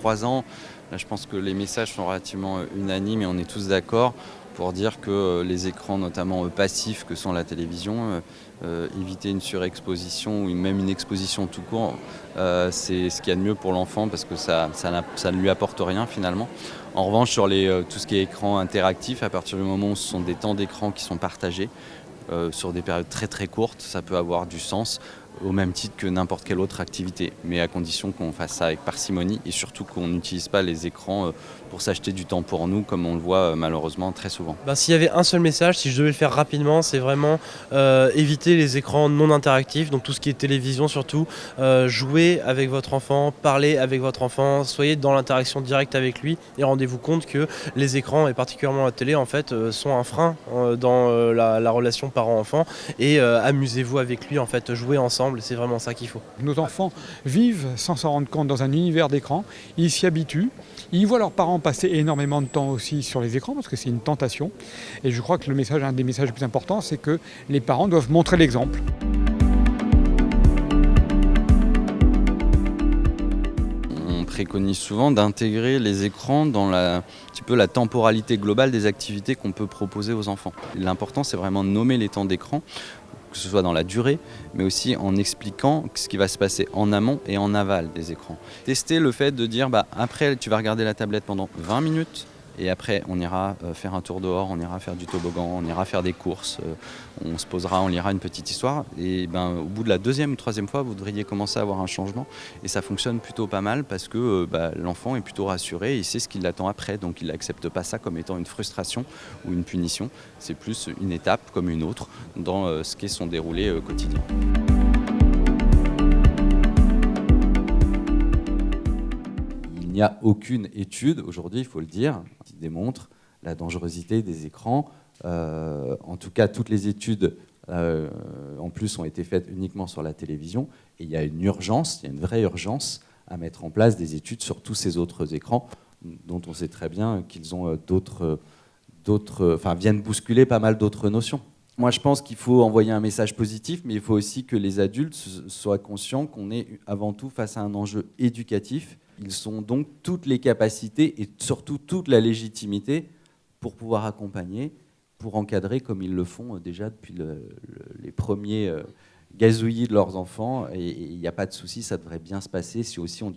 3 ans. Là, je pense que les messages sont relativement unanimes et on est tous d'accord pour dire que les écrans, notamment passifs que sont la télévision, éviter une surexposition ou même une exposition tout court, c'est ce qu'il y a de mieux pour l'enfant parce que ça ne lui apporte rien finalement. En revanche, sur tout ce qui est écran interactif, à partir du moment où ce sont des temps d'écran qui sont partagés, sur des périodes très très courtes, ça peut avoir du sens au même titre que n'importe quelle autre activité, mais à condition qu'on fasse ça avec parcimonie et surtout qu'on n'utilise pas les écrans pour s'acheter du temps pour nous, comme on le voit malheureusement très souvent. S'il y avait un seul message, si je devais le faire rapidement, c'est vraiment éviter les écrans non interactifs, donc tout ce qui est télévision surtout, jouer avec votre enfant, parler avec votre enfant, soyez dans l'interaction directe avec lui et rendez-vous compte que les écrans et particulièrement la télé en fait sont un frein dans la relation parent-enfant et amusez-vous avec lui en fait, jouez ensemble, c'est vraiment ça qu'il faut. Nos enfants vivent sans s'en rendre compte dans un univers d'écran, ils s'y habituent, ils voient leurs parents passer énormément de temps aussi sur les écrans parce que c'est une tentation. Et je crois que un des messages les plus importants, c'est que les parents doivent montrer l'exemple. On préconise souvent d'intégrer les écrans dans un petit peu la temporalité globale des activités qu'on peut proposer aux enfants. L'important, c'est vraiment de nommer les temps d'écran, que ce soit dans la durée, mais aussi en expliquant ce qui va se passer en amont et en aval des écrans. Tester le fait de dire, après tu vas regarder la tablette pendant 20 minutes, et après on ira faire un tour dehors, on ira faire du toboggan, on ira faire des courses, on se posera, on lira une petite histoire, et au bout de la 2e ou 3e fois, vous devriez commencer à avoir un changement, et ça fonctionne plutôt pas mal parce que l'enfant est plutôt rassuré, il sait ce qui l'attend après, donc il n'accepte pas ça comme étant une frustration ou une punition, c'est plus une étape comme une autre dans ce qu'est son déroulé quotidien. Il n'y a aucune étude aujourd'hui, il faut le dire, qui démontre la dangerosité des écrans. En tout cas, toutes les études, en plus, ont été faites uniquement sur la télévision. Et il y a une vraie urgence à mettre en place des études sur tous ces autres écrans, dont on sait très bien qu'ils ont viennent bousculer pas mal d'autres notions. Moi, je pense qu'il faut envoyer un message positif, mais il faut aussi que les adultes soient conscients qu'on est avant tout face à un enjeu éducatif. Ils ont donc toutes les capacités et surtout toute la légitimité pour pouvoir accompagner, pour encadrer comme ils le font déjà depuis les premiers gazouillis de leurs enfants. Et il n'y a pas de souci, ça devrait bien se passer si aussi on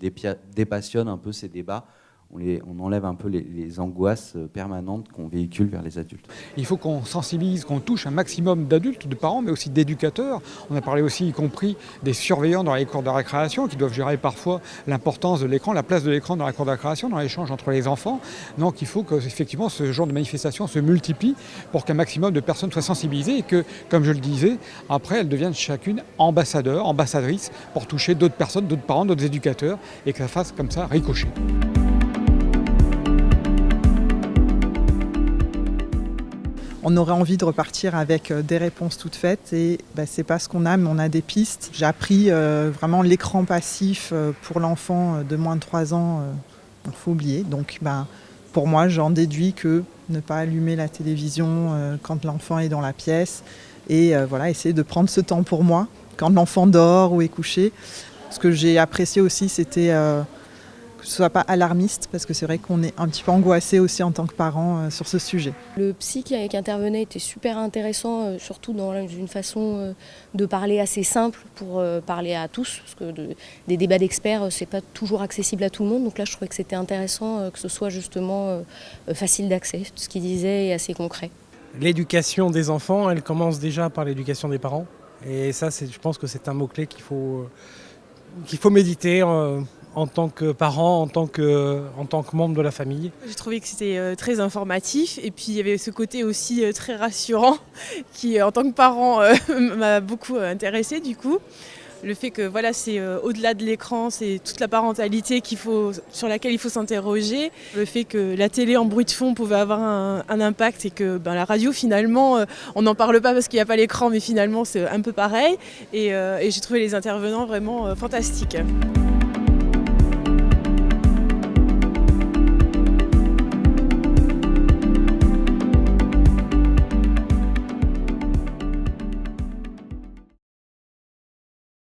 dépassionne un peu ces débats. On enlève un peu les angoisses permanentes qu'on véhicule vers les adultes. Il faut qu'on sensibilise, qu'on touche un maximum d'adultes, de parents, mais aussi d'éducateurs. On a parlé aussi, y compris, des surveillants dans les cours de récréation qui doivent gérer parfois l'importance de l'écran, la place de l'écran dans la cour de récréation, dans l'échange entre les enfants. Donc il faut qu'effectivement ce genre de manifestations se multiplient pour qu'un maximum de personnes soient sensibilisées et que, comme je le disais, après elles deviennent chacune ambassadeurs, ambassadrices pour toucher d'autres personnes, d'autres parents, d'autres éducateurs et que ça fasse comme ça ricocher. On aurait envie de repartir avec des réponses toutes faites et c'est pas ce qu'on a, mais on a des pistes. J'ai appris vraiment l'écran passif pour l'enfant de moins de 3 ans, il faut oublier. Donc pour moi, j'en déduis que ne pas allumer la télévision quand l'enfant est dans la pièce et essayer de prendre ce temps pour moi quand l'enfant dort ou est couché. Ce que j'ai apprécié aussi, c'était que ce ne soit pas alarmiste, parce que c'est vrai qu'on est un petit peu angoissé aussi en tant que parent sur ce sujet. Le psy qui intervenait était super intéressant, surtout dans une façon de parler assez simple pour parler à tous, parce que des débats d'experts, c'est pas toujours accessible à tout le monde, donc là je trouvais que c'était intéressant que ce soit justement facile d'accès, ce qu'il disait est assez concret. L'éducation des enfants, elle commence déjà par l'éducation des parents, et ça je pense que c'est un mot-clé qu'il faut méditer en tant que parent, en tant que membre de la famille. J'ai trouvé que c'était très informatif et puis il y avait ce côté aussi très rassurant qui, en tant que parent, m'a beaucoup intéressée du coup. Le fait que c'est au-delà de l'écran, c'est toute la parentalité sur laquelle il faut s'interroger. Le fait que la télé en bruit de fond pouvait avoir un impact et que la radio finalement, on n'en parle pas parce qu'il n'y a pas l'écran, mais finalement c'est un peu pareil. Et j'ai trouvé les intervenants vraiment fantastiques.